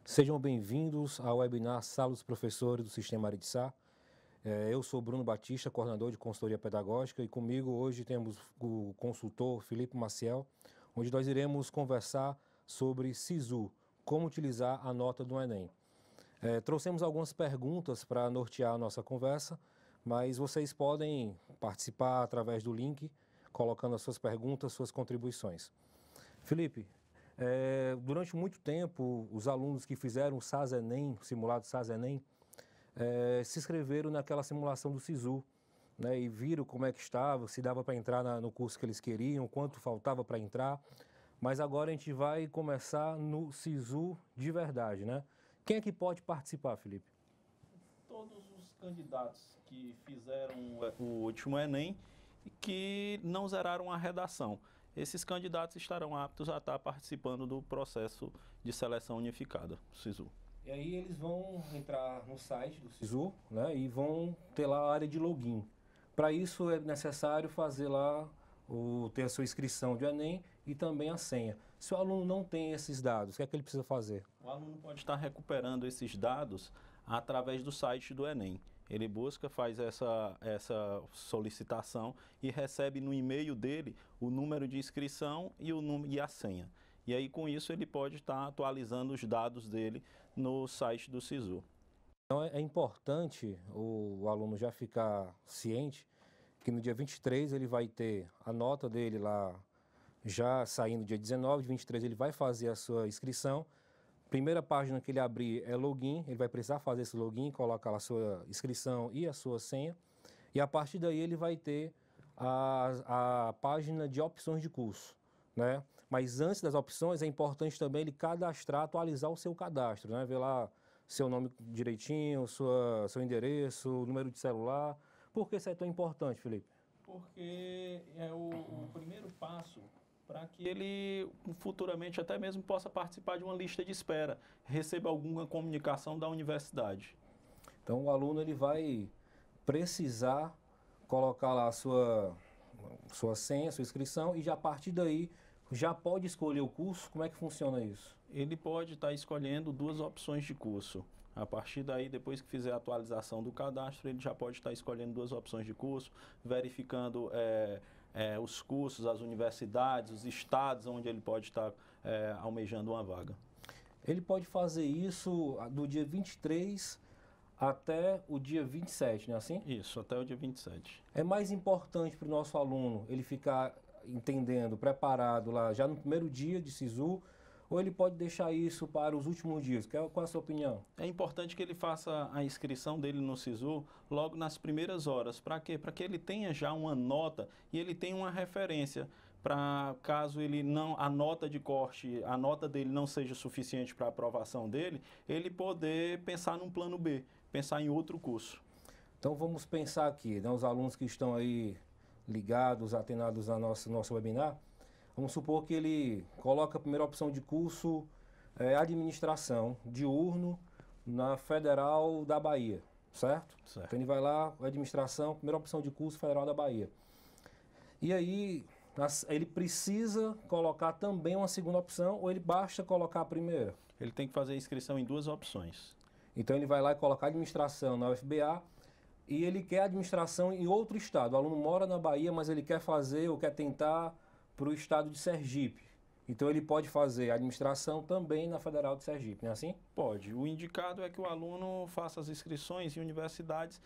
Sejam bem-vindos ao webinar Sala dos Professores do Sistema Aritzá. Eu sou Bruno Batista, coordenador de consultoria pedagógica, e comigo hoje temos o consultor Felipe Maciel, onde nós iremos conversar sobre SISU, como utilizar a nota do Enem. Trouxemos algumas perguntas para nortear a nossa conversa, mas vocês podem participar através do link, colocando as suas perguntas, suas contribuições. Felipe, durante muito tempo, os alunos que fizeram o SAS-ENEM, o simulado SAS-ENEM, se inscreveram naquela simulação do SISU, né, e viram como é que estava, se dava para entrar no curso que eles queriam, quanto faltava para entrar. Mas agora a gente vai começar no SISU de verdade, né? Quem é que pode participar, Felipe? Todos os candidatos que fizeram o último Enem e que não zeraram a redação. Esses candidatos estarão aptos a estar participando do processo de seleção unificada, do SISU. E aí eles vão entrar no site do SISU, né, e vão ter lá a área de login. Para isso é necessário fazer lá, ter a sua inscrição de Enem e também a senha. Se o aluno não tem esses dados, o que é que ele precisa fazer? O aluno pode estar recuperando esses dados através do site do Enem. Ele busca, faz essa solicitação e recebe no e-mail dele o número de inscrição e a senha. E aí, com isso, ele pode estar atualizando os dados dele no site do SISU. Então é importante o aluno já ficar ciente que no dia 23 ele vai ter a nota dele lá já saindo dia 19, dia 23 ele vai fazer a sua inscrição. Primeira página que ele abrir é login, ele vai precisar fazer esse login, colocar lá a sua inscrição e a sua senha. E a partir daí ele vai ter a página de opções de curso, né? Mas antes das opções é importante também ele cadastrar, atualizar o seu cadastro, né? Ver lá seu nome direitinho, seu endereço, número de celular. Por que isso é tão importante, Felipe? Porque é o primeiro passo para que ele futuramente até mesmo possa participar de uma lista de espera, receba alguma comunicação da universidade. Então o aluno ele vai precisar colocar lá a sua senha, sua inscrição, e já a partir daí já pode escolher o curso. Como é que funciona isso? Ele pode estar escolhendo duas opções de curso. A partir daí, depois que fizer a atualização do cadastro, ele já pode estar escolhendo duas opções de curso, verificando os cursos, as universidades, os estados onde ele pode estar almejando uma vaga. Ele pode fazer isso do dia 23 até o dia 27, não é assim? Isso, até o dia 27. É mais importante para o nosso aluno ele ficar entendendo, preparado lá já no primeiro dia de SISU, ou ele pode deixar isso para os últimos dias? Qual é a sua opinião? É importante que ele faça a inscrição dele no SISU logo nas primeiras horas. Para quê? Para que ele tenha já uma nota e ele tenha uma referência para caso ele não, a nota de corte, a nota dele não seja suficiente para a aprovação dele, ele poder pensar num plano B, pensar em outro curso. Então vamos pensar aqui, né, os alunos que estão aí ligados, atenados ao nosso webinar. Vamos supor que ele coloca a primeira opção de curso, administração, diurno, na Federal da Bahia, certo? Certo. Então ele vai lá, administração, primeira opção de curso, Federal da Bahia. E aí ele precisa colocar também uma segunda opção, ou ele basta colocar a primeira? Ele tem que fazer a inscrição em duas opções. Então ele vai lá e colocar administração na UFBA, e ele quer administração em outro estado. O aluno mora na Bahia, mas ele quer fazer ou quer tentar para o estado de Sergipe. Então ele pode fazer administração também na Federal de Sergipe, não é assim? Pode. O indicado é que o aluno faça as inscrições em universidades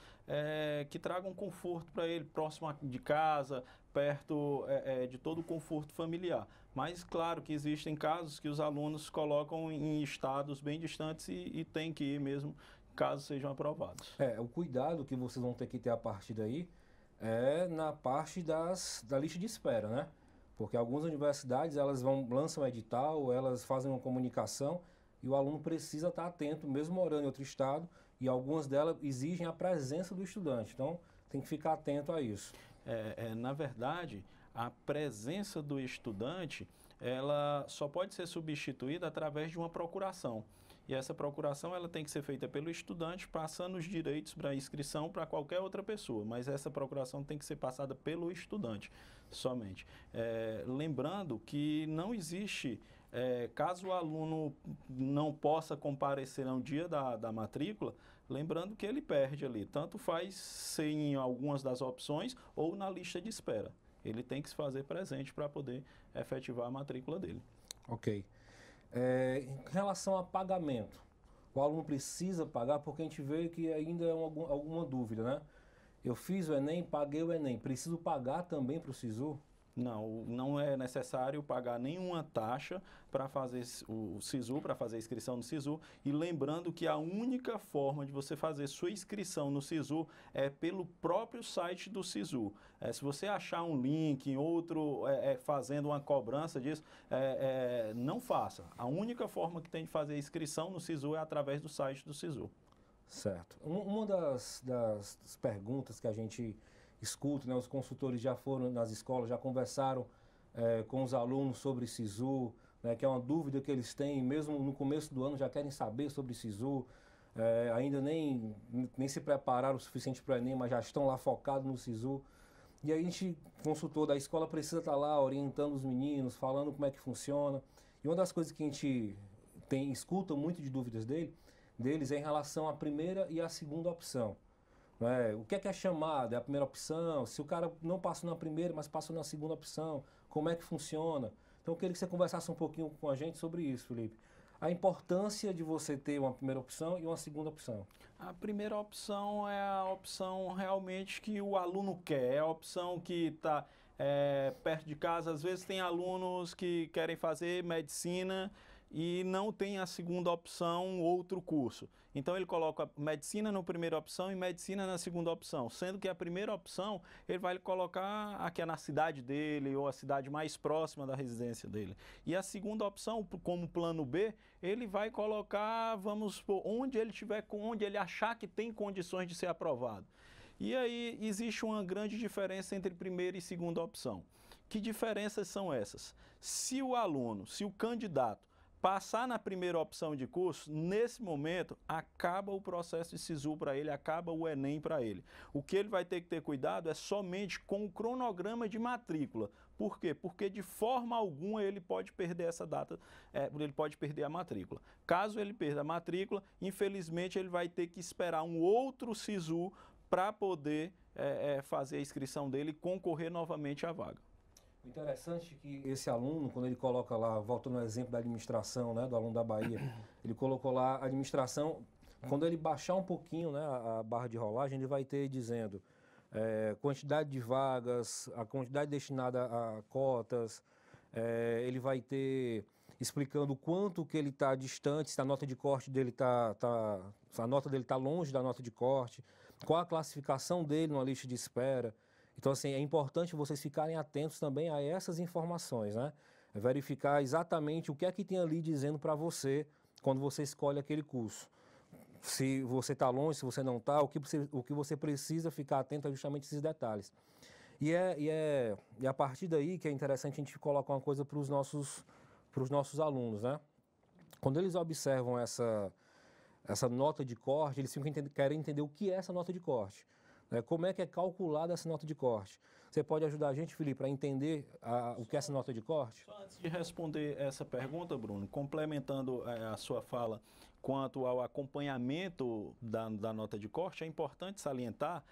que tragam conforto para ele, próximo de casa, perto de todo o conforto familiar. Mas claro que existem casos que os alunos colocam em estados bem distantes e tem que ir mesmo caso sejam aprovados. O cuidado que vocês vão ter que ter a partir daí é na parte da lista de espera, né? Porque algumas universidades elas lançam edital, elas fazem uma comunicação e o aluno precisa estar atento, mesmo morando em outro estado, e algumas delas exigem a presença do estudante. Então tem que ficar atento a isso. Na verdade, a presença do estudante ela só pode ser substituída através de uma procuração. E essa procuração ela tem que ser feita pelo estudante, passando os direitos para inscrição para qualquer outra pessoa, mas essa procuração tem que ser passada pelo estudante somente. Lembrando que não existe caso o aluno não possa comparecer no dia da matrícula, lembrando que ele perde ali, tanto faz ser em algumas das opções ou na lista de espera. Ele tem que se fazer presente para poder efetivar a matrícula dele. Ok. Em relação a pagamento, o aluno precisa pagar, porque a gente vê que ainda é alguma dúvida, né? Eu fiz o Enem, paguei o Enem, preciso pagar também para o SISU? Não, não é necessário pagar nenhuma taxa para fazer o SISU, para fazer a inscrição no SISU. E lembrando que a única forma de você fazer sua inscrição no SISU é pelo próprio site do SISU. Se você achar um link, outro fazendo uma cobrança disso, não faça. A única forma que tem de fazer a inscrição no SISU é através do site do SISU. Certo. Uma das perguntas que a gente escuta, né, os consultores já foram nas escolas, já conversaram com os alunos sobre SISU, né, que é uma dúvida que eles têm, mesmo no começo do ano já querem saber sobre SISU, ainda nem se prepararam o suficiente para o Enem, mas já estão lá focados no SISU. E aí a gente, consultor da escola, precisa estar lá orientando os meninos, falando como é que funciona. E uma das coisas que a gente escuta muito de dúvidas deles é em relação à primeira e à segunda opção. O que é chamada? É a primeira opção? Se o cara não passou na primeira, mas passou na segunda opção, como é que funciona? Então eu queria que você conversasse um pouquinho com a gente sobre isso, Felipe. A importância de você ter uma primeira opção e uma segunda opção. A primeira opção é a opção realmente que o aluno quer, é a opção que está perto de casa. Às vezes tem alunos que querem fazer medicina e não tem a segunda opção, outro curso. Então ele coloca medicina na primeira opção e medicina na segunda opção, sendo que a primeira opção ele vai colocar aqui na cidade dele ou a cidade mais próxima da residência dele. E a segunda opção, como plano B, ele vai colocar, vamos supor, onde ele tiver, onde ele achar que tem condições de ser aprovado. E aí existe uma grande diferença entre primeira e segunda opção. Que diferenças são essas? Se o aluno, se o candidato passar na primeira opção de curso, nesse momento, acaba o processo de SISU para ele, acaba o Enem para ele. O que ele vai ter que ter cuidado é somente com o cronograma de matrícula. Por quê? Porque de forma alguma ele pode perder essa data, ele pode perder a matrícula. Caso ele perda a matrícula, infelizmente ele vai ter que esperar um outro SISU para poder fazer a inscrição dele e concorrer novamente à vaga. O interessante é que esse aluno, quando ele coloca lá, voltando no exemplo da administração, né, do aluno da Bahia, ele colocou lá a administração, quando ele baixar um pouquinho, né, a barra de rolagem, ele vai ter dizendo quantidade de vagas, a quantidade destinada a cotas, ele vai ter explicando quanto que ele está distante, se a nota de corte dele a nota dele está longe da nota de corte, qual a classificação dele numa lista de espera. Então, assim, é importante vocês ficarem atentos também a essas informações, né? Verificar exatamente o que é que tem ali dizendo para você quando você escolhe aquele curso. Se você está longe, se você não está, o que você precisa ficar atento a justamente esses detalhes. E a partir daí que é interessante a gente colocar uma coisa para os nossos alunos, né? Quando eles observam essa nota de corte, eles querem entender o que é essa nota de corte. Como é que é calculada essa nota de corte? Você pode ajudar a gente, Felipe, a entender o que é essa nota de corte? Só antes de responder essa pergunta, Bruno, complementando a sua fala quanto ao acompanhamento da nota de corte, é importante salientar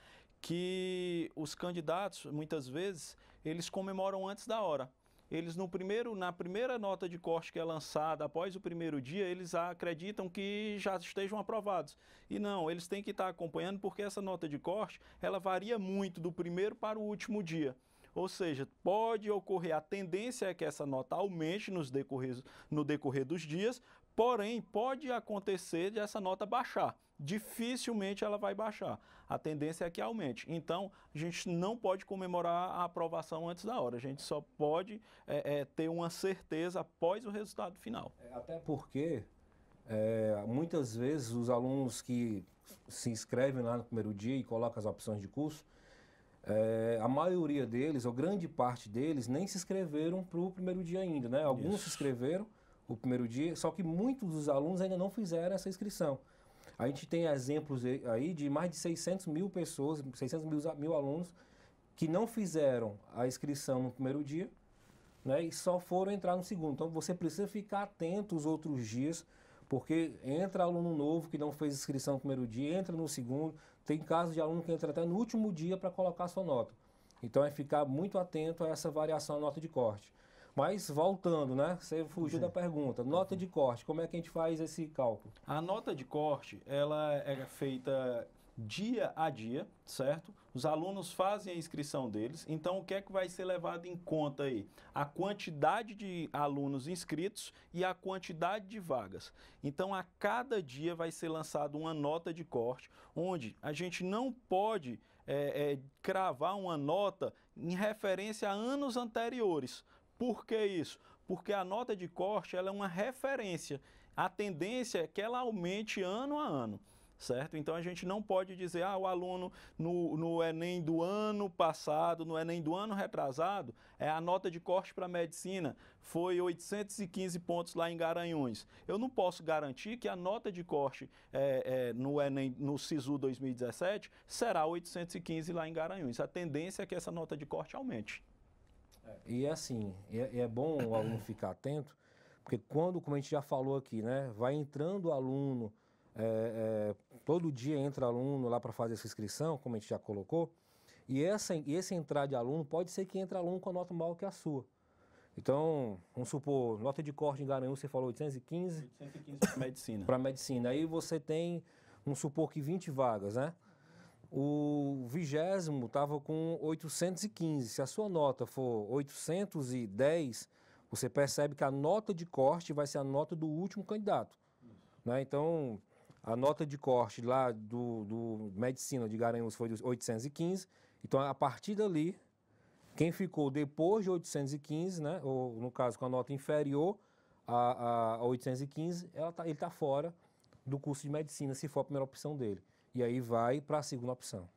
que os candidatos, muitas vezes, eles comemoram antes da hora. Eles na primeira nota de corte que é lançada após o primeiro dia, eles acreditam que já estejam aprovados. E não, eles têm que estar acompanhando porque essa nota de corte, ela varia muito do primeiro para o último dia. Ou seja, pode ocorrer, a tendência é que essa nota aumente no decorrer dos dias, porém pode acontecer de essa nota baixar. Dificilmente ela vai baixar. A tendência é que aumente. Então, a gente não pode comemorar a aprovação antes da hora. A gente só pode ter uma certeza após o resultado final. Até porque, muitas vezes, os alunos que se inscrevem lá no primeiro dia e colocam as opções de curso, a maioria deles, ou grande parte deles, nem se inscreveram para o primeiro dia ainda, né? Alguns se inscreveram o primeiro dia, só que muitos dos alunos ainda não fizeram essa inscrição. A gente tem exemplos aí de mais de 600 mil pessoas, 600 mil alunos que não fizeram a inscrição no primeiro dia, né, e só foram entrar no segundo. Então você precisa ficar atento os outros dias, porque entra aluno novo que não fez inscrição no primeiro dia, entra no segundo. Tem casos de aluno que entra até no último dia para colocar sua nota. Então é ficar muito atento a essa variação na nota de corte. Mas voltando, né? Você fugiu da pergunta. Nota de corte, como é que a gente faz esse cálculo? A nota de corte, ela é feita dia a dia, certo? Os alunos fazem a inscrição deles, então o que é que vai ser levado em conta aí? A quantidade de alunos inscritos e a quantidade de vagas. Então, a cada dia vai ser lançada uma nota de corte, onde a gente não pode cravar uma nota em referência a anos anteriores. Por que isso? Porque a nota de corte ela é uma referência. A tendência é que ela aumente ano a ano. Certo? Então a gente não pode dizer, o aluno no Enem do ano passado, no Enem do ano retrasado, a nota de corte para medicina foi 815 pontos lá em Garanhuns. Eu não posso garantir que a nota de corte no Enem, no SISU 2017, será 815 lá em Garanhuns. A tendência é que essa nota de corte aumente. E assim, é bom o aluno ficar atento, porque quando, como a gente já falou aqui, né, vai entrando aluno, todo dia entra aluno lá para fazer essa inscrição, como a gente já colocou, e esse entrar de aluno pode ser que entre aluno com a nota maior que a sua. Então, vamos supor, nota de corte em Garanhuns, você falou 815? 815 para medicina. Para medicina. Aí você tem, vamos supor que 20 vagas, né? O 20º estava com 815. Se a sua nota for 810, você percebe que a nota de corte vai ser a nota do último candidato. Né? Então, a nota de corte lá do Medicina de Garanhuns foi de 815. Então, a partir dali, quem ficou depois de 815, né, ou no caso com a nota inferior a 815, ele está fora do curso de medicina, se for a primeira opção dele. E aí vai para a segunda opção.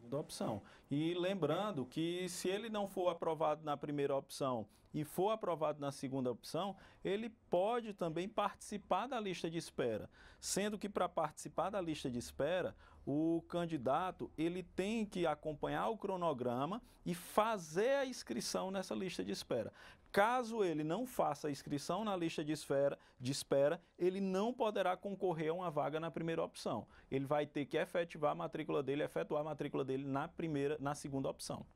Da opção. E lembrando que se ele não for aprovado na primeira opção e for aprovado na segunda opção, ele pode também participar da lista de espera. Sendo que para participar da lista de espera, o candidato ele tem que acompanhar o cronograma e fazer a inscrição nessa lista de espera. Caso ele não faça a inscrição na lista de espera, ele não poderá concorrer a uma vaga na primeira opção. Ele vai ter que efetuar a matrícula dele na segunda opção.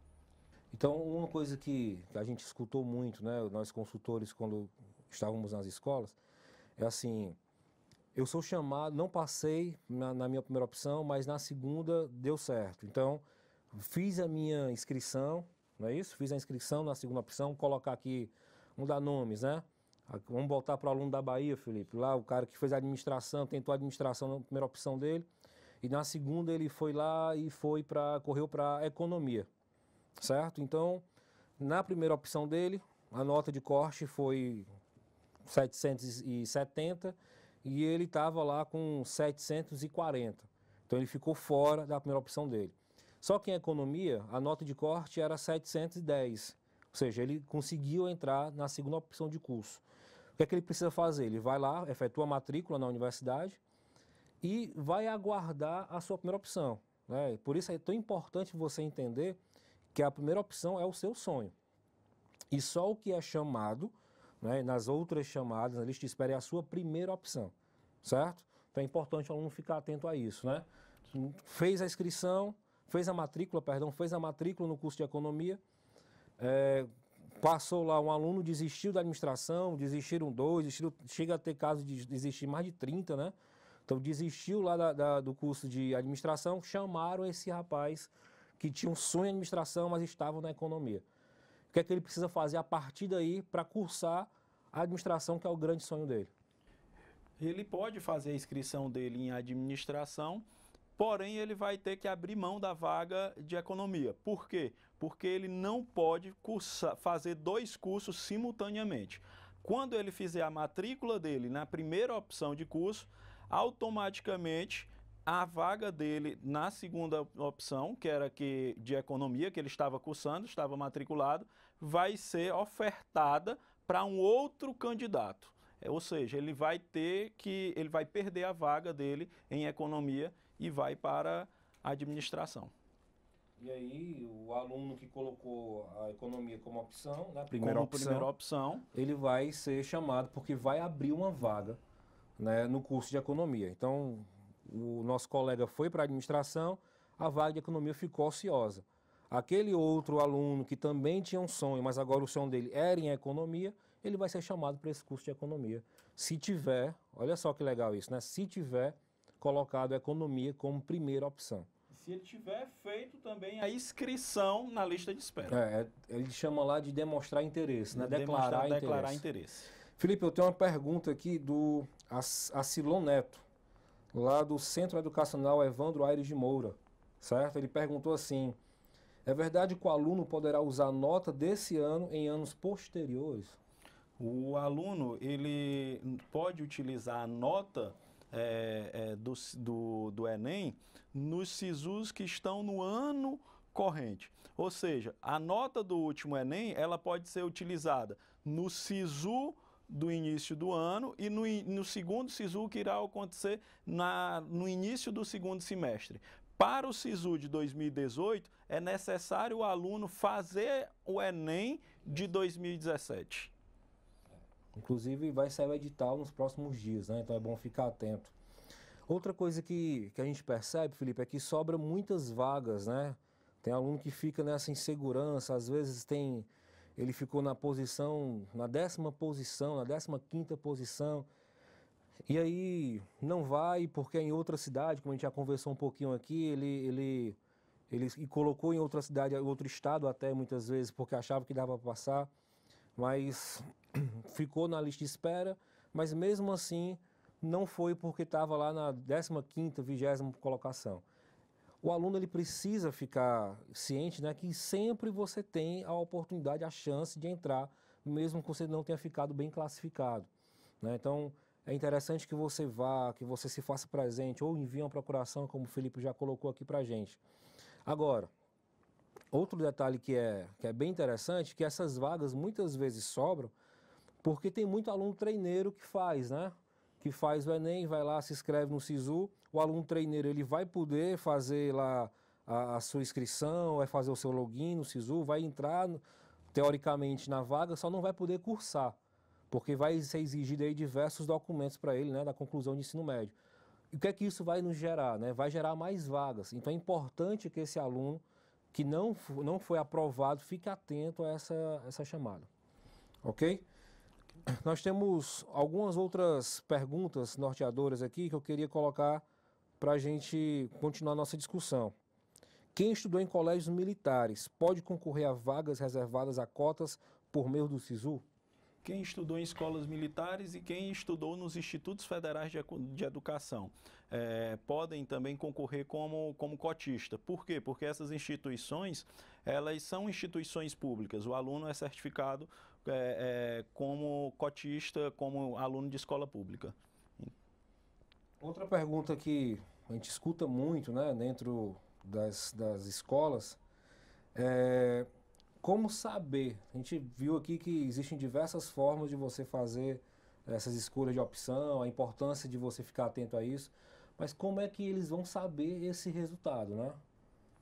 Então, uma coisa que a gente escutou muito, né, nós consultores, quando estávamos nas escolas, é assim, eu sou chamado, não passei na minha primeira opção, mas na segunda deu certo. Então, fiz a minha inscrição, não é isso? Fiz a inscrição na segunda opção, colocar aqui, vamos dar nomes, né? Vamos voltar para o aluno da Bahia, Felipe. Lá o cara que fez a administração, tentou a administração na primeira opção dele, e na segunda ele foi lá e correu para economia, certo? Então, na primeira opção dele, a nota de corte foi 770 e ele estava lá com 740. Então ele ficou fora da primeira opção dele. Só que em economia, a nota de corte era 710, ou seja, ele conseguiu entrar na segunda opção de curso. O que é que ele precisa fazer? Ele vai lá, efetua a matrícula na universidade e vai aguardar a sua primeira opção. Né? Por isso é tão importante você entender que a primeira opção é o seu sonho. E só o que é chamado, né, nas outras chamadas, na lista de espera, é a sua primeira opção, certo? Então é importante o aluno ficar atento a isso, né? Fez a inscrição, fez a matrícula no curso de economia, passou lá, um aluno desistiu da administração, desistiram 2, chega a ter caso de desistir mais de 30, né? Então desistiu lá do curso de administração, chamaram esse rapaz que tinha um sonho em administração, mas estava na economia. O que é que ele precisa fazer a partir daí para cursar a administração, que é o grande sonho dele? Ele pode fazer a inscrição dele em administração, porém ele vai ter que abrir mão da vaga de economia. Por quê? Porque ele não pode fazer 2 cursos simultaneamente. Quando ele fizer a matrícula dele na primeira opção de curso, automaticamente a vaga dele na segunda opção, que era de economia, que ele estava cursando, estava matriculado, vai ser ofertada para um outro candidato. Ou seja, ele vai perder a vaga dele em economia e vai para a administração. E aí, o aluno que colocou a economia como opção, né, Como primeira opção, ele vai ser chamado porque vai abrir uma vaga, né, no curso de economia. Então, o nosso colega foi para a administração, a vaga de economia ficou ociosa. Aquele outro aluno que também tinha um sonho, mas agora o sonho dele era em economia, ele vai ser chamado para esse curso de economia. Se tiver, olha só que legal isso, né? Se tiver colocado a economia como primeira opção. se ele tiver feito também a inscrição na lista de espera. Ele chama lá de demonstrar interesse, né? Declarar interesse. Felipe, eu tenho uma pergunta aqui do Acilon Neto, lá do Centro Educacional Evandro Aires de Moura, certo? Ele perguntou assim: é verdade que o aluno poderá usar a nota desse ano em anos posteriores? O aluno ele pode utilizar a nota do Enem nos SISUs que estão no ano corrente. Ou seja, a nota do último Enem ela pode ser utilizada no SISU do início do ano e no segundo SISU que irá acontecer no início do segundo semestre. Para o SISU de 2018, é necessário o aluno fazer o Enem de 2017. Inclusive, vai sair o edital nos próximos dias, né? Então é bom ficar atento. Outra coisa que a gente percebe, Felipe, é que sobra muitas vagas, né? Tem aluno que fica nessa insegurança, às vezes ele ficou na posição, na 10ª posição, na 15ª posição, e aí não vai porque é em outra cidade, como a gente já conversou um pouquinho aqui, ele colocou em outra cidade, outro estado até muitas vezes, porque achava que dava para passar, mas ficou na lista de espera, mas mesmo assim não foi porque estava lá na 15ª, 20ª colocação. O aluno ele precisa ficar ciente, né, que sempre você tem a oportunidade, a chance de entrar, mesmo que você não tenha ficado bem classificado, né? Então, é interessante que você vá, que você se faça presente ou envie uma procuração, como o Felipe já colocou aqui para a gente. Agora, outro detalhe que é bem interessante, que essas vagas muitas vezes sobram, porque tem muito aluno treineiro que faz, né? Que faz o Enem, vai lá, se inscreve no SISU, o aluno treineiro ele vai poder fazer lá a sua inscrição, vai fazer o seu login no SISU, vai entrar teoricamente na vaga, só não vai poder cursar, porque vai ser exigido aí diversos documentos para ele, né, da conclusão de ensino médio. E o que é que isso vai nos gerar, né? Vai gerar mais vagas. Então é importante que esse aluno que não foi aprovado fique atento a essa chamada. Ok? Nós temos algumas outras perguntas norteadoras aqui que eu queria colocar para a gente continuar a nossa discussão. Quem estudou em colégios militares pode concorrer a vagas reservadas a cotas por meio do SISU? Quem estudou em escolas militares e quem estudou nos institutos federais de educação podem também concorrer como cotista. Por quê? Porque essas instituições, elas são instituições públicas. O aluno é certificado como cotista, como aluno de escola pública. Outra pergunta que a gente escuta muito, né, dentro das escolas é como saber. A gente viu aqui que existem diversas formas de você fazer essas escolhas de opção, a importância de você ficar atento a isso, mas como é que eles vão saber esse resultado, né?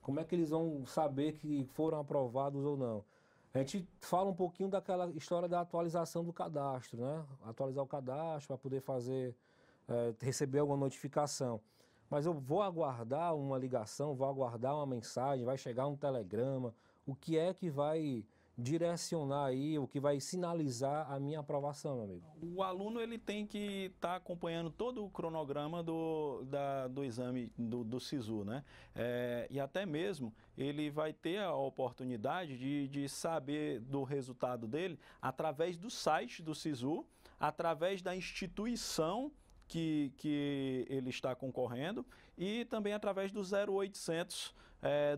Como é que eles vão saber que foram aprovados ou não? A gente fala um pouquinho daquela história da atualização do cadastro, né? Atualizar o cadastro para poder receber alguma notificação. Mas eu vou aguardar uma ligação, vou aguardar uma mensagem, vai chegar um telegrama. O que é que vai direcionar aí, o que vai sinalizar a minha aprovação, meu amigo? O aluno ele tem que estar acompanhando todo o cronograma do exame do SISU, né? E até mesmo ele vai ter a oportunidade de saber do resultado dele através do site do SISU, através da instituição que ele está concorrendo e também através do 0800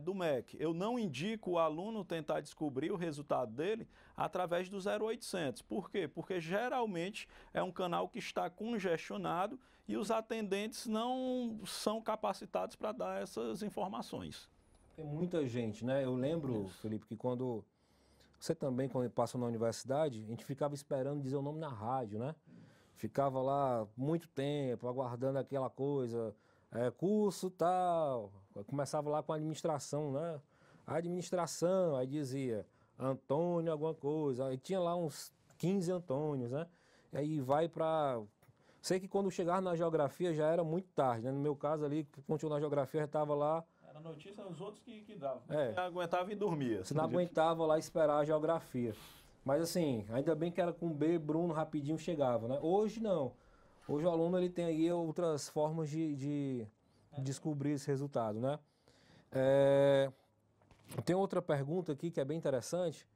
do MEC. Eu não indico o aluno tentar descobrir o resultado dele através do 0800. Por quê? Porque geralmente é um canal que está congestionado e os atendentes não são capacitados para dar essas informações. Tem muita gente, né? Eu lembro, Felipe, que quando passou na universidade, a gente ficava esperando dizer o nome na rádio, né? Ficava lá muito tempo, aguardando aquela coisa, curso tal. Eu começava lá com a administração, né? administração, aí dizia Antônio alguma coisa, aí tinha lá uns 15 Antônios, né? E aí vai para... Sei que quando chegava na geografia já era muito tarde, né? No meu caso ali, continuou na geografia, já estava lá... Era notícia dos outros que davam. É. Você aguentava e dormia. Você não aguentava lá esperar a geografia. Mas assim, ainda bem que era com B, Bruno rapidinho chegava, né? Hoje não. Hoje o aluno ele tem aí outras formas de descobrir esse resultado, né? Tem outra pergunta aqui que é bem interessante.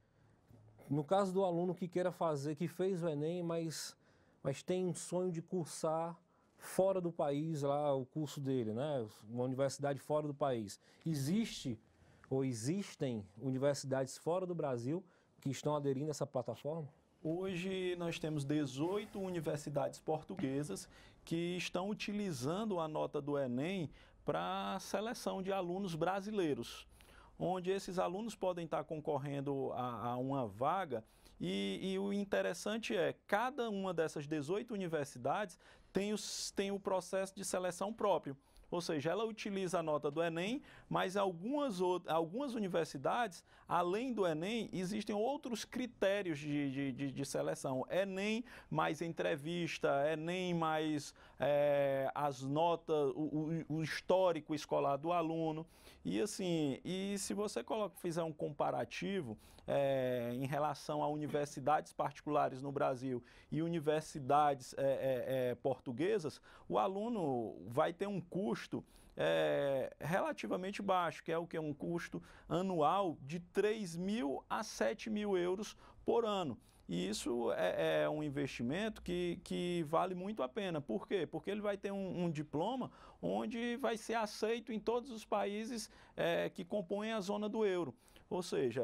No caso do aluno que queira fazer, que fez o Enem, mas tem um sonho de cursar fora do país lá o curso dele, né? Uma universidade fora do país. Existe ou existem universidades fora do Brasil que estão aderindo a essa plataforma? Hoje nós temos 18 universidades portuguesas que estão utilizando a nota do Enem para seleção de alunos brasileiros, onde esses alunos podem estar concorrendo a uma vaga e o interessante é, cada uma dessas 18 universidades tem o processo de seleção próprio. Ou seja, ela utiliza a nota do Enem, mas algumas universidades, além do Enem, existem outros critérios de seleção. Enem mais entrevista, Enem mais as notas, o histórico escolar do aluno. E assim, se você fizer um comparativo em relação a universidades particulares no Brasil e universidades portuguesas, o aluno vai ter um custo relativamente baixo, que é o que? Um custo anual de 3.000 a 7.000 euros por ano. E isso é um investimento que vale muito a pena. Por quê? Porque ele vai ter um diploma onde vai ser aceito em todos os países que compõem a zona do euro. Ou seja,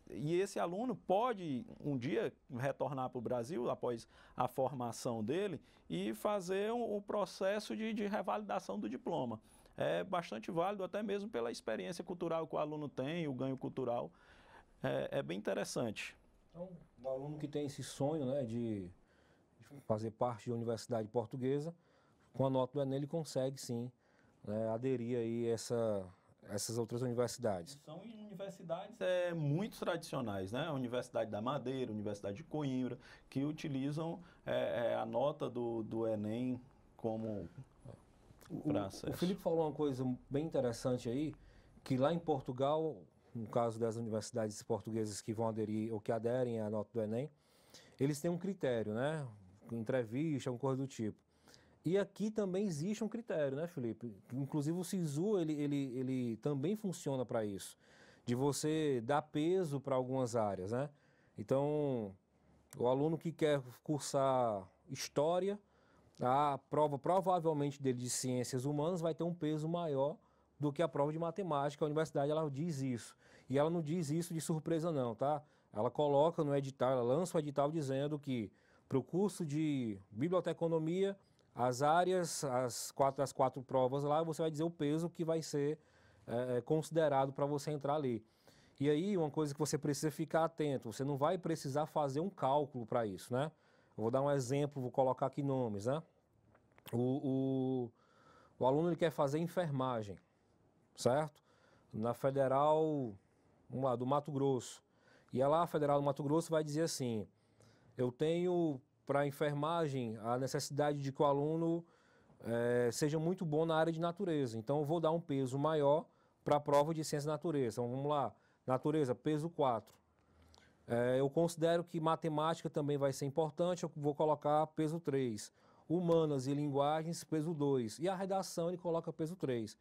e esse aluno pode um dia retornar para o Brasil após a formação dele e fazer o processo de revalidação do diploma. É bastante válido, até mesmo pela experiência cultural que o aluno tem, o ganho cultural. É bem interessante. Então, o aluno que tem esse sonho, né, de fazer parte de uma universidade portuguesa, com a nota do Enem ele consegue sim, né, aderir aí essas outras universidades. São universidades muito tradicionais, né? A Universidade da Madeira, a Universidade de Coimbra, que utilizam a nota do Enem como para acesso. O Felipe falou uma coisa bem interessante aí, que lá em Portugal, no caso das universidades portuguesas que vão aderir ou que aderem à nota do Enem, eles têm um critério, né? Entrevista, alguma coisa do tipo. E aqui também existe um critério, né, Felipe? Inclusive o SISU, ele também funciona para isso, de você dar peso para algumas áreas, né? Então, o aluno que quer cursar História, a prova provavelmente dele de Ciências Humanas vai ter um peso maior do que a prova de Matemática. A universidade, ela diz isso. E ela não diz isso de surpresa não, tá? Ela coloca no edital, ela lança o edital dizendo que para o curso de Biblioteconomia, as áreas, as quatro provas lá, você vai dizer o peso que vai ser considerado para você entrar ali. E aí, uma coisa que você precisa ficar atento, você não vai precisar fazer um cálculo para isso, né? Eu vou dar um exemplo, vou colocar aqui nomes, né? O aluno ele quer fazer enfermagem, certo? Na Federal, vamos lá, do Mato Grosso. E lá a Federal do Mato Grosso vai dizer assim, eu tenho para a enfermagem a necessidade de que o aluno seja muito bom na área de natureza. Então, eu vou dar um peso maior para a prova de ciência da natureza. Então, vamos lá, natureza, peso 4. Eu considero que matemática também vai ser importante, eu vou colocar peso 3. Humanas e linguagens, peso 2. E a redação, ele coloca peso 3.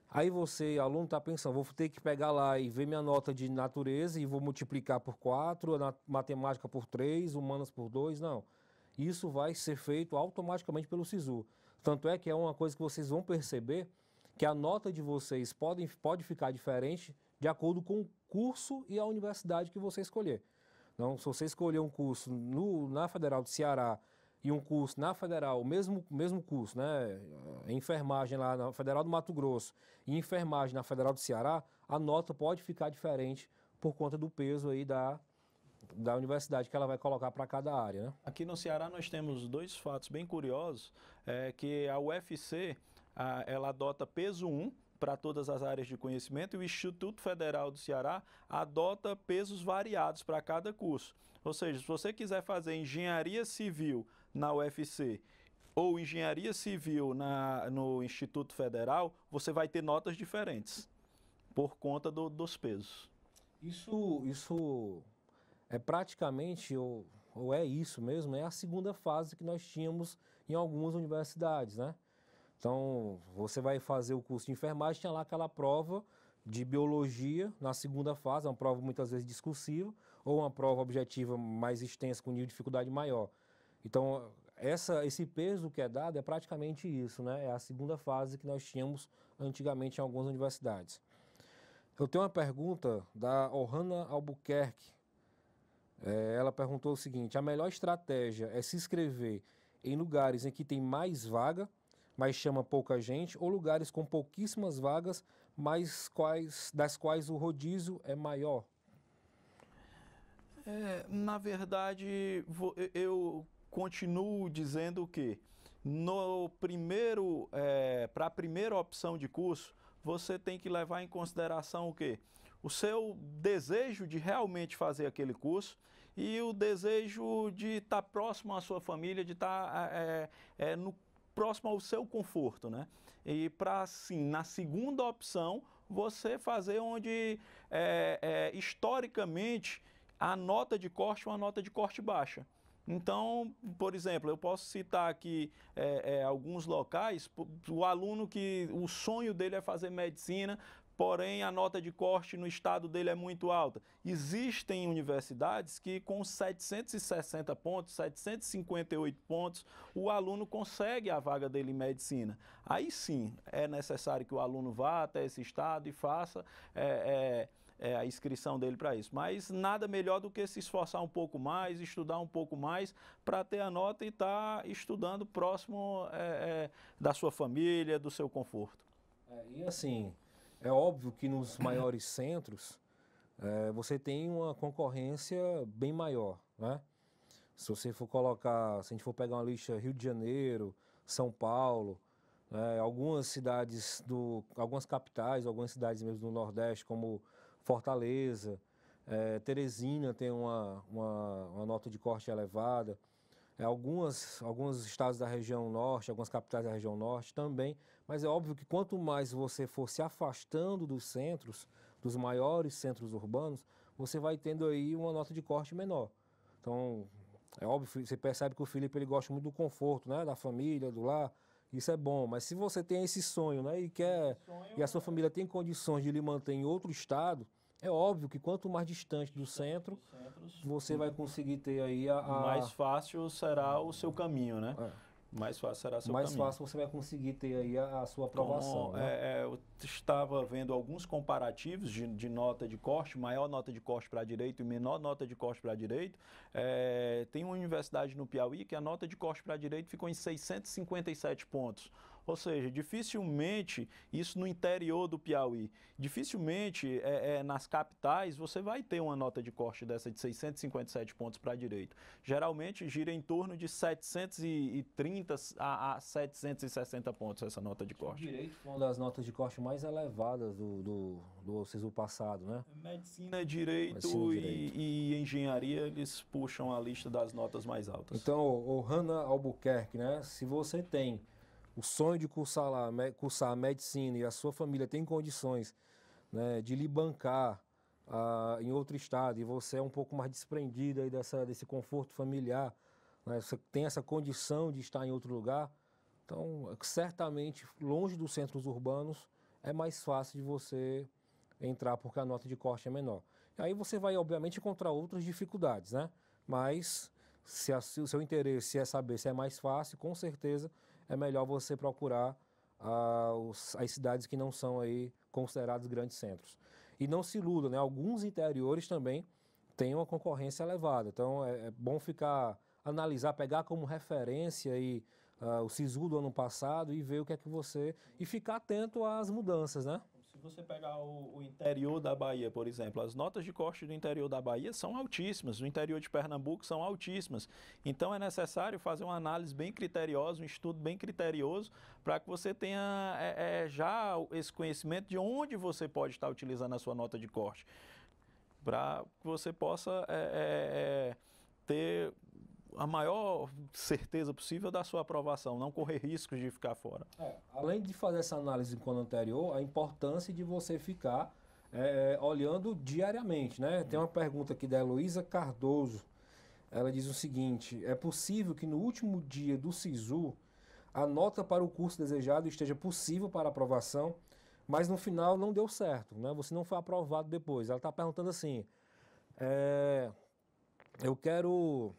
Aí você, aluno, está pensando, vou ter que pegar lá e ver minha nota de natureza e vou multiplicar por 4, matemática por 3, humanas por 2, não. Isso vai ser feito automaticamente pelo SISU. Tanto é que é uma coisa que vocês vão perceber que a nota de vocês pode ficar diferente de acordo com o curso e a universidade que você escolher. Então, se você escolher um curso na Federal do Ceará e um curso na Federal, o mesmo curso, né, enfermagem lá na Federal do Mato Grosso e enfermagem na Federal do Ceará, a nota pode ficar diferente por conta do peso aí da universidade que ela vai colocar para cada área, né? Aqui no Ceará nós temos dois fatos bem curiosos, que a UFC, ela adota peso 1 para todas as áreas de conhecimento, e o Instituto Federal do Ceará adota pesos variados para cada curso. Ou seja, se você quiser fazer engenharia civil na UFC ou engenharia civil no Instituto Federal, você vai ter notas diferentes por conta dos pesos. Isso é praticamente, ou é isso mesmo, é a segunda fase que nós tínhamos em algumas universidades, né? Então, você vai fazer o curso de enfermagem, tinha lá aquela prova de biologia na segunda fase, uma prova muitas vezes discursiva, ou uma prova objetiva mais extensa, com nível de dificuldade maior. Então, esse peso que é dado é praticamente isso, né? É a segunda fase que nós tínhamos antigamente em algumas universidades. Eu tenho uma pergunta da Ohana Albuquerque. Ela perguntou o seguinte: a melhor estratégia é se inscrever em lugares em que tem mais vaga, mas chama pouca gente, ou lugares com pouquíssimas vagas, mas das quais o rodízio é maior? Na verdade, eu continuo dizendo que para a primeira opção de curso, você tem que levar em consideração o quê? O seu desejo de realmente fazer aquele curso e o desejo de estar próximo à sua família, de estar próximo ao seu conforto, né? E para, assim, na segunda opção, você fazer onde, historicamente, a nota de corte é uma nota de corte baixa. Então, por exemplo, eu posso citar aqui alguns locais, o aluno que o sonho dele é fazer medicina, porém a nota de corte no estado dele é muito alta. Existem universidades que com 760 pontos, 758 pontos, o aluno consegue a vaga dele em medicina. Aí sim, é necessário que o aluno vá até esse estado e faça a inscrição dele para isso. Mas nada melhor do que se esforçar um pouco mais, estudar um pouco mais, para ter a nota e estar estudando próximo da sua família, do seu conforto. E assim, é óbvio que nos maiores centros você tem uma concorrência bem maior, né? Se você for colocar, se a gente for pegar uma lista Rio de Janeiro, São Paulo, algumas cidades, algumas capitais, algumas cidades mesmo do Nordeste, como Fortaleza, Teresina tem uma nota de corte elevada, alguns estados da região norte, algumas capitais da região norte também, mas é óbvio que quanto mais você for se afastando dos centros, dos maiores centros urbanos, você vai tendo aí uma nota de corte menor. Então, é óbvio, você percebe que o Felipe ele gosta muito do conforto, né, da família, do lar. Isso é bom, mas se você tem esse sonho, né, e a sua família tem condições de lhe manter em outro estado, é óbvio que quanto mais distante do centro, você vai conseguir ter aí mais fácil será o seu caminho, né? Mais fácil será o seu caminho. Mais fácil você vai conseguir ter aí a sua aprovação. Então, né? Eu estava vendo alguns comparativos de nota de corte, maior nota de corte para direito e menor nota de corte para direito. Tem uma universidade no Piauí que a nota de corte para direito ficou em 657 pontos. Ou seja, dificilmente, isso no interior do Piauí, dificilmente nas capitais você vai ter uma nota de corte dessa de 657 pontos para direito. Geralmente gira em torno de 730 a 760 pontos essa nota de corte. O direito foi uma das notas de corte mais elevadas do SISU passado, né? Medicina, direito e engenharia, eles puxam a lista das notas mais altas. Então, Ohana Albuquerque, né? Se você tem o sonho de cursar a medicina e a sua família tem condições, né, de lhe bancar em outro estado e você é um pouco mais desprendido aí desse conforto familiar, né, você tem essa condição de estar em outro lugar, então certamente longe dos centros urbanos é mais fácil de você entrar porque a nota de corte é menor. E aí você vai obviamente encontrar outras dificuldades, né? Mas se o seu interesse é saber se é mais fácil, com certeza é melhor você procurar as cidades que não são aí considerados grandes centros. E não se iluda, né? Alguns interiores também têm uma concorrência elevada. Então é bom analisar, pegar como referência aí, o SISU do ano passado e ver o que é que você... E ficar atento às mudanças, né? você pegar o interior da Bahia, por exemplo, as notas de corte do interior da Bahia são altíssimas, do interior de Pernambuco são altíssimas. Então é necessário fazer uma análise bem criteriosa, um estudo bem criterioso, para que você tenha já esse conhecimento de onde você pode estar utilizando a sua nota de corte, para que você possa ter a maior certeza possível da sua aprovação, não correr riscos de ficar fora. Além de fazer essa análise no ano anterior, a importância de você ficar olhando diariamente, né? Tem uma pergunta aqui da Heloísa Cardoso. Ela diz o seguinte: é possível que no último dia do SISU a nota para o curso desejado esteja possível para aprovação, mas no final não deu certo, né? Você não foi aprovado depois. Ela está perguntando assim: eu quero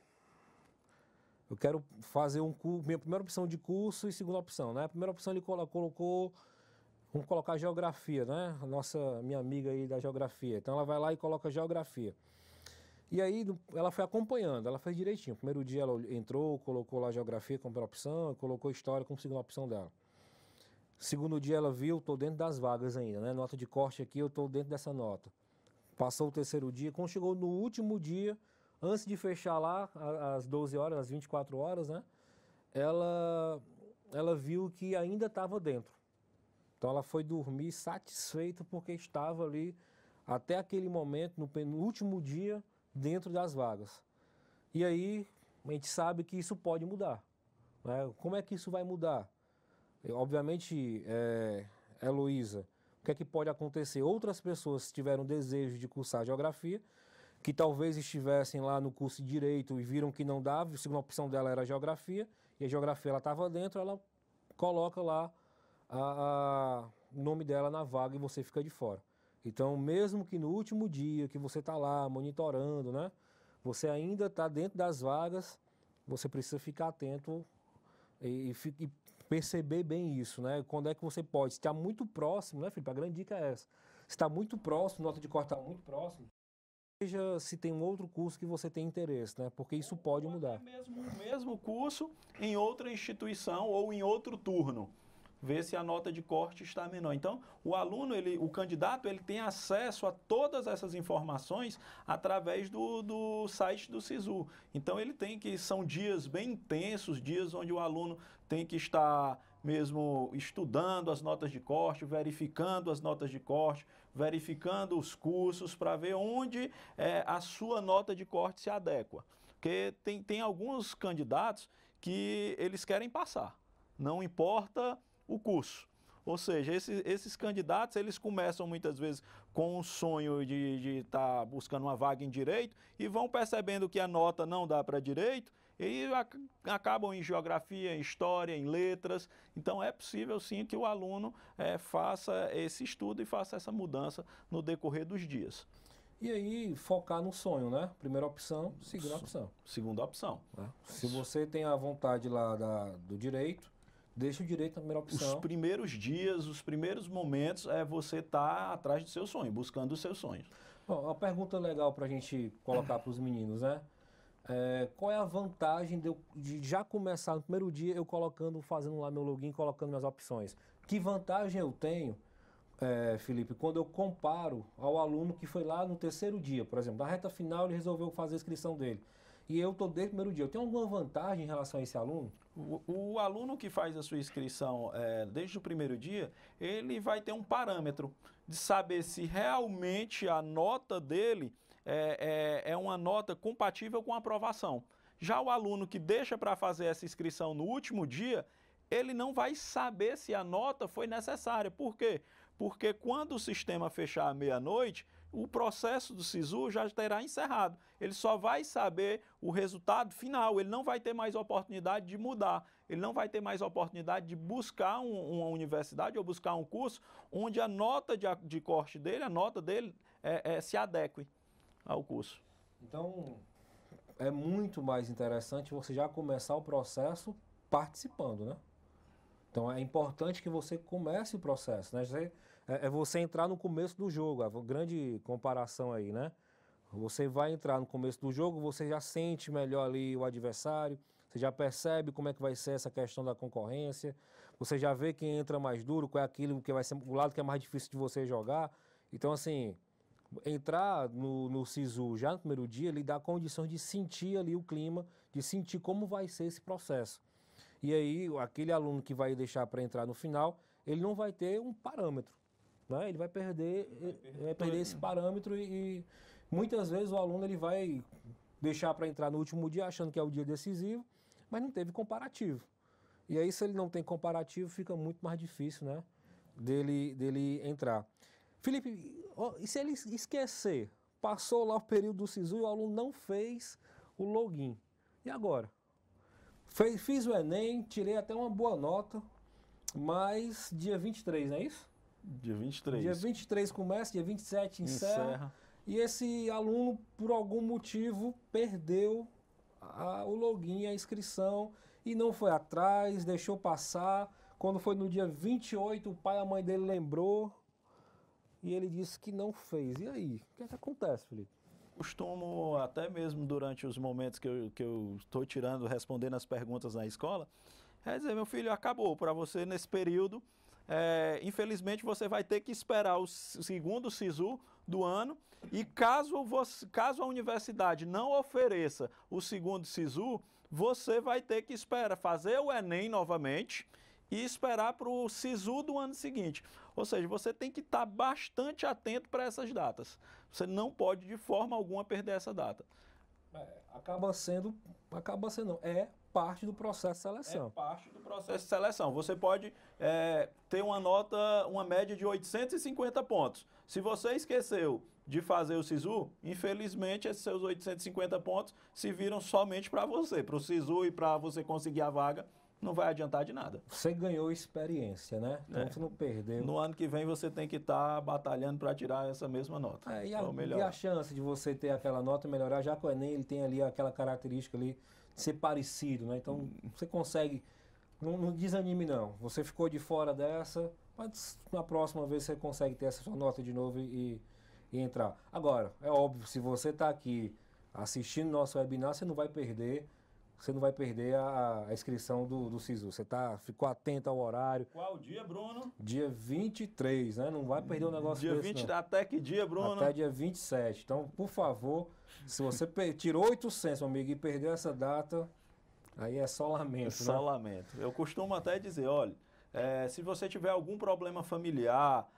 fazer um curso, minha primeira opção de curso e segunda opção, né? A primeira opção ele colocou, vamos colocar geografia, né? Minha amiga aí da geografia. Então ela vai lá e coloca geografia. E aí ela foi acompanhando, ela fez direitinho. Primeiro dia ela entrou, colocou lá geografia como primeira opção, colocou história como segunda opção dela. Segundo dia ela viu, estou dentro das vagas ainda, né? Nota de corte aqui, eu estou dentro dessa nota. Passou o terceiro dia, quando chegou no último dia, antes de fechar lá, às 12 horas, às 24 horas, né? Ela viu que ainda estava dentro. Então ela foi dormir satisfeita porque estava ali, até aquele momento, no penúltimo dia, dentro das vagas. E aí, a gente sabe que isso pode mudar, né? Como é que isso vai mudar? Obviamente, Heloísa, o que é que pode acontecer? Outras pessoas tiveram desejo de cursar geografia, que talvez estivessem lá no curso de Direito e viram que não dava, a segunda opção dela era Geografia, e a Geografia ela estava dentro, ela coloca lá o nome dela na vaga e você fica de fora. Então, mesmo que no último dia que você está lá monitorando, né, você ainda está dentro das vagas, você precisa ficar atento e perceber bem isso, né? Quando é que você pode? Se está muito próximo, né, Felipe? A grande dica é essa. Se está muito próximo, nota de corte está muito próximo, veja se tem um outro curso que você tem interesse, né? Porque isso pode mudar. Até mesmo o mesmo curso em outra instituição ou em outro turno. Ver se a nota de corte está menor. Então, o aluno, o candidato, ele tem acesso a todas essas informações através do site do SISU. Então, são dias bem intensos, dias onde o aluno tem que estar mesmo estudando as notas de corte, verificando as notas de corte, verificando os cursos para ver onde a sua nota de corte se adequa. Porque tem alguns candidatos que eles querem passar, não importa o curso. Ou seja, esses candidatos, eles começam muitas vezes com o sonho de estar buscando uma vaga em direito e vão percebendo que a nota não dá para direito e acabam em geografia, em história, em letras. Então é possível sim que o aluno faça esse estudo e faça essa mudança no decorrer dos dias. E aí, focar no sonho, né? Primeira opção, segunda opção. Segunda opção. Se você tem a vontade lá do direito, deixa o direito na primeira opção. Os primeiros dias, os primeiros momentos é você estar atrás do seu sonho, buscando os seus sonhos. Bom, uma pergunta legal para a gente colocar para os meninos, né? Qual é a vantagem de já começar no primeiro dia eu fazendo lá meu login, colocando minhas opções? Que vantagem eu tenho, Felipe, quando eu comparo ao aluno que foi lá no terceiro dia, por exemplo, na reta final ele resolveu fazer a inscrição dele. E eu estou desde o primeiro dia. Eu tenho alguma vantagem em relação a esse aluno? O aluno que faz a sua inscrição desde o primeiro dia, ele vai ter um parâmetro de saber se realmente a nota dele é uma nota compatível com a aprovação. Já o aluno que deixa para fazer essa inscrição no último dia, ele não vai saber se a nota foi necessária. Por quê? Porque quando o sistema fechar à meia-noite, o processo do SISU já terá encerrado. Ele só vai saber o resultado final, ele não vai ter mais oportunidade de mudar, ele não vai ter mais oportunidade de buscar uma universidade ou buscar um curso onde a nota de corte dele, a nota dele se adeque ao curso. Então, é muito mais interessante você já começar o processo participando, né? Então, é importante que você comece o processo, né? É você entrar no começo do jogo, a grande comparação aí, né? Você vai entrar no começo do jogo, você já sente melhor ali o adversário, você já percebe como é que vai ser essa questão da concorrência, você já vê quem entra mais duro, qual é aquilo que vai ser o lado que é mais difícil de você jogar. Então, assim, entrar no SISU já no primeiro dia, ele dá condições de sentir ali o clima, de sentir como vai ser esse processo. E aí, aquele aluno que vai deixar para entrar no final, ele não vai ter um parâmetro, né? Ele vai perder esse parâmetro e muitas vezes o aluno ele vai deixar para entrar no último dia achando que é o dia decisivo, mas não teve comparativo. E aí, se ele não tem comparativo, fica muito mais difícil, né, dele entrar. Felipe, e se ele esquecer? Passou lá o período do SISU e o aluno não fez o login. E agora? Fiz o Enem, tirei até uma boa nota, mas dia 23, não é isso? Dia 23. Dia 23 começa, dia 27 encerra. E esse aluno, por algum motivo, perdeu o login, a inscrição, e não foi atrás, deixou passar. Quando foi no dia 28, o pai e a mãe dele lembrou e ele disse que não fez. E aí? O que é que acontece, Felipe? Costumo, até mesmo durante os momentos que eu estou respondendo as perguntas na escola, dizer, meu filho, acabou para você nesse período. Infelizmente, você vai ter que esperar o segundo SISU do ano e caso a universidade não ofereça o segundo SISU, você vai ter que esperar fazer o Enem novamente e esperar para o SISU do ano seguinte. Ou seja, você tem que estar bastante atento para essas datas. Você não pode, de forma alguma, perder essa data. É parte do processo de seleção. É parte do processo de seleção. Você pode ter uma média de 850 pontos. Se você esqueceu de fazer o SISU, infelizmente, esses seus 850 pontos se viram somente para você. Para o SISU e para você conseguir a vaga, não vai adiantar de nada. Você ganhou experiência, né? Então você não perdeu. No ano que vem você tem que estar batalhando para tirar essa mesma nota. E a chance de você ter aquela nota melhorar, já que o Enem ele tem ali aquela característica ali de ser parecido, né? Então você consegue, não desanime não. Você ficou de fora dessa, mas na próxima vez você consegue ter essa sua nota de novo e entrar. Agora, é óbvio, se você está aqui assistindo nosso webinar, você não vai perder a inscrição do SISU. Você ficou atento ao horário. Qual dia, Bruno? Dia 23, né? Não vai perder o negócio dia desse, 20, não. Até que dia, Bruno? Até dia 27. Então, por favor, se você tirou 800, meu amigo, e perdeu essa data, aí é só lamento, Só lamento. Eu costumo até dizer, olha, se você tiver algum problema familiar,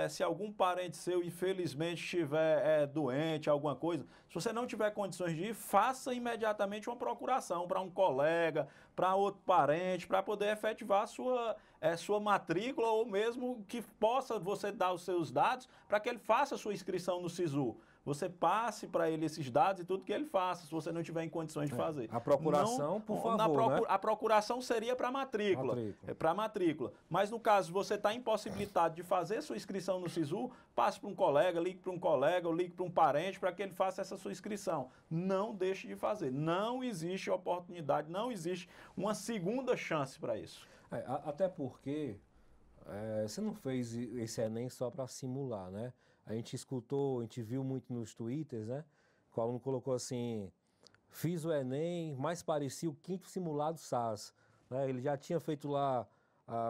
se algum parente seu, infelizmente, estiver doente, alguma coisa, se você não tiver condições de ir, faça imediatamente uma procuração para um colega, para outro parente, para poder efetivar a sua matrícula ou mesmo que possa você dar os seus dados para que ele faça a sua inscrição no SISU. Você passe para ele esses dados e tudo que ele faça, se você não tiver em condições de fazer. A procuração, por favor, né? A procuração seria para a matrícula. Para a matrícula. Mas no caso, você está impossibilitado de fazer sua inscrição no SISU, passe para um colega, ligue para um colega, ou ligue para um parente para que ele faça essa sua inscrição. Não deixe de fazer. Não existe oportunidade, não existe uma segunda chance para isso. Até porque você não fez esse Enem só para simular, né? A gente escutou, a gente viu muito nos twitters, né? O aluno colocou assim, fiz o Enem, mais parecia o 5º simulado SAS. Né? Ele já tinha feito lá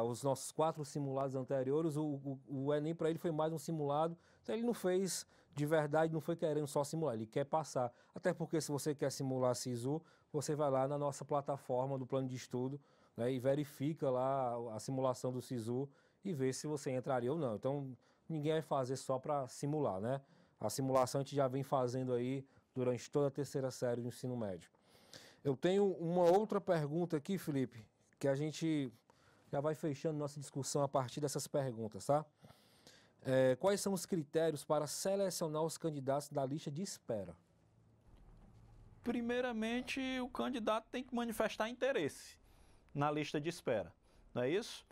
os nossos 4 simulados anteriores, o Enem para ele foi mais um simulado, então ele não fez de verdade, não foi querendo só simular, ele quer passar. Até porque se você quer simular SISU, você vai lá na nossa plataforma do plano de estudo, né? E verifica lá a simulação do SISU e vê se você entraria ou não. Então, ninguém vai fazer só para simular, né? A simulação a gente já vem fazendo aí durante toda a 3ª série do ensino médio. Eu tenho uma outra pergunta aqui, Felipe, que a gente já vai fechando nossa discussão a partir dessas perguntas, tá? Quais são os critérios para selecionar os candidatos da lista de espera? Primeiramente, o candidato tem que manifestar interesse na lista de espera. Não é isso?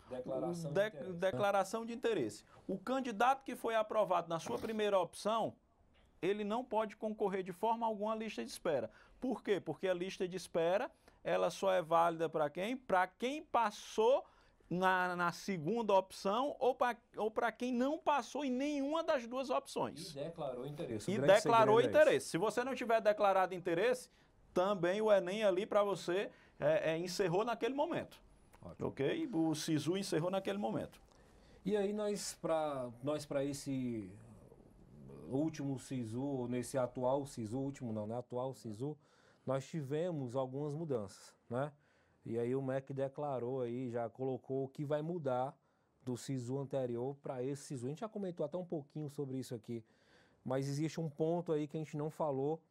Declaração de interesse. O candidato que foi aprovado na sua primeira opção, ele não pode concorrer de forma alguma à lista de espera. Por quê? Porque a lista de espera, ela só é válida para quem? Para quem passou na segunda opção ou para quem não passou em nenhuma das duas opções. E declarou interesse. E declarou interesse. Se você não tiver declarado interesse, também o Enem ali para você encerrou naquele momento. Ótimo. Ok? O SISU encerrou naquele momento. E aí nós para esse último SISU, nesse atual SISU, último não, né? Atual SISU, nós tivemos algumas mudanças, né? E aí o MEC declarou aí, já colocou o que vai mudar do SISU anterior para esse SISU. A gente já comentou até um pouquinho sobre isso aqui, mas existe um ponto aí que a gente não falou,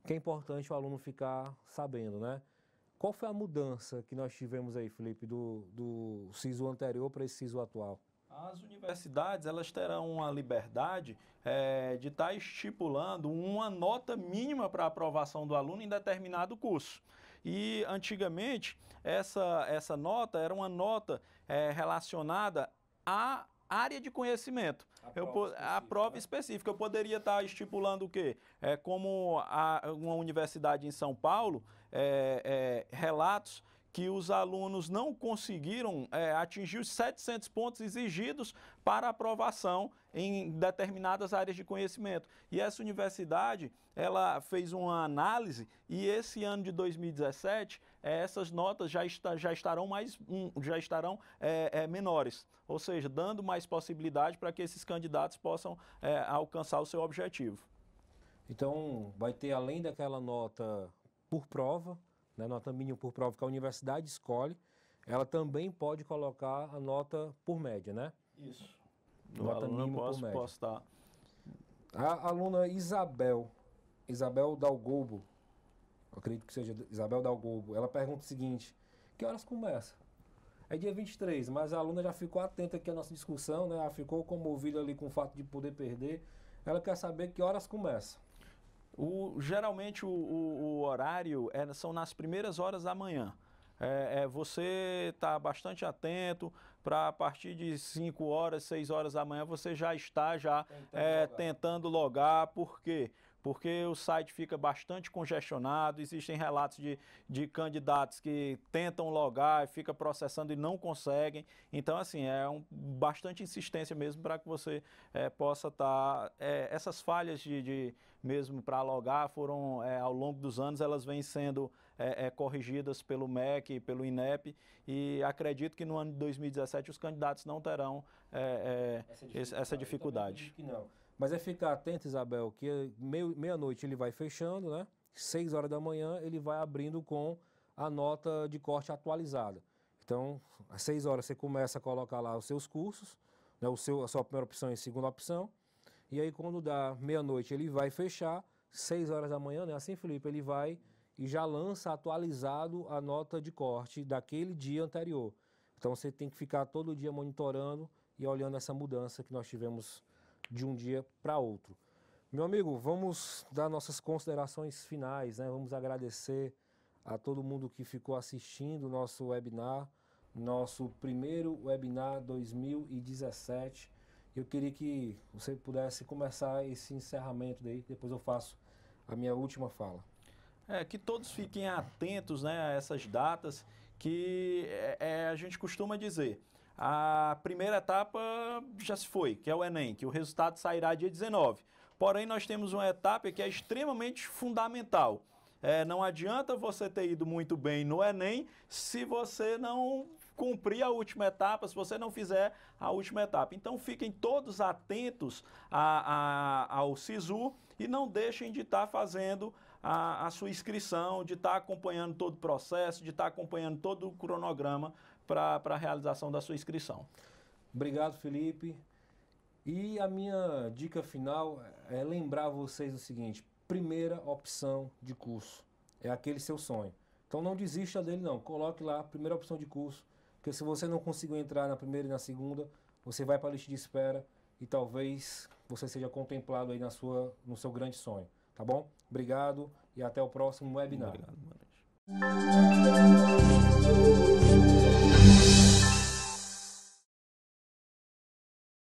que é importante o aluno ficar sabendo, né? Qual foi a mudança que nós tivemos aí, Felipe, do SISU anterior para esse SISU atual? As universidades, elas terão a liberdade de estar estipulando uma nota mínima para aprovação do aluno em determinado curso. E, antigamente, essa nota era uma nota relacionada à área de conhecimento. A prova específica. Eu poderia estar estipulando o quê? Como uma universidade em São Paulo, relatos que os alunos não conseguiram atingir os 700 pontos exigidos para aprovação em determinadas áreas de conhecimento. E essa universidade, ela fez uma análise e esse ano de 2017, essas notas já estarão menores, ou seja, dando mais possibilidade para que esses candidatos possam alcançar o seu objetivo. Então, vai ter, além daquela nota por prova, né, nota mínima por prova que a universidade escolhe, ela também pode colocar a nota por média, né? Isso. Nota mínima por média. Posso estar. A aluna Isabel Dalgobo, acredito que seja Isabel Dalgobo, ela pergunta o seguinte: que horas começa? É dia 23, mas a aluna já ficou atenta aqui à nossa discussão, né? Ela ficou comovida ali com o fato de poder perder. Ela quer saber que horas começa. Geralmente o horário são nas primeiras horas da manhã. Você está bastante atento para a partir de 5 horas, 6 horas da manhã você já está tentando logar. Por quê? Porque o site fica bastante congestionado, existem relatos de candidatos que tentam logar e fica processando e não conseguem. Então, assim, bastante insistência mesmo para que você possa estar... essas falhas mesmo para logar foram, ao longo dos anos, elas vêm sendo corrigidas pelo MEC e pelo INEP, e acredito que no ano de 2017 os candidatos não terão essa dificuldade. Que não. Mas é ficar atento, Isabel, que meia-noite ele vai fechando, né? 6 horas da manhã ele vai abrindo com a nota de corte atualizada. Então, às 6 horas você começa a colocar lá os seus cursos, né? A sua primeira opção e segunda opção. E aí quando dá meia-noite ele vai fechar, 6 horas da manhã, né? Assim, Felipe, ele vai e já lança atualizado a nota de corte daquele dia anterior. Então você tem que ficar todo dia monitorando e olhando essa mudança que nós tivemos de um dia para outro. Meu amigo, vamos dar nossas considerações finais, né? Vamos agradecer a todo mundo que ficou assistindo o nosso webinar, nosso primeiro webinar 2017. Eu queria que você pudesse começar esse encerramento daí, depois eu faço a minha última fala. Que todos fiquem atentos, né, a essas datas, que a gente costuma dizer. A primeira etapa já se foi, que é o Enem, que o resultado sairá dia 19. Porém, nós temos uma etapa que é extremamente fundamental. Não adianta você ter ido muito bem no Enem se você não cumprir a última etapa, se você não fizer a última etapa. Então, fiquem todos atentos ao SISU e não deixem de estar fazendo a sua inscrição, de estar acompanhando todo o processo, de estar acompanhando todo o cronograma para a realização da sua inscrição. Obrigado, Felipe. E a minha dica final é lembrar vocês o seguinte: primeira opção de curso é aquele seu sonho. Então não desista dele não, coloque lá a primeira opção de curso, porque se você não conseguiu entrar na primeira e na segunda, você vai para a lista de espera e talvez você seja contemplado aí no seu grande sonho, tá bom? Obrigado e até o próximo webinar. Obrigado, boa noite.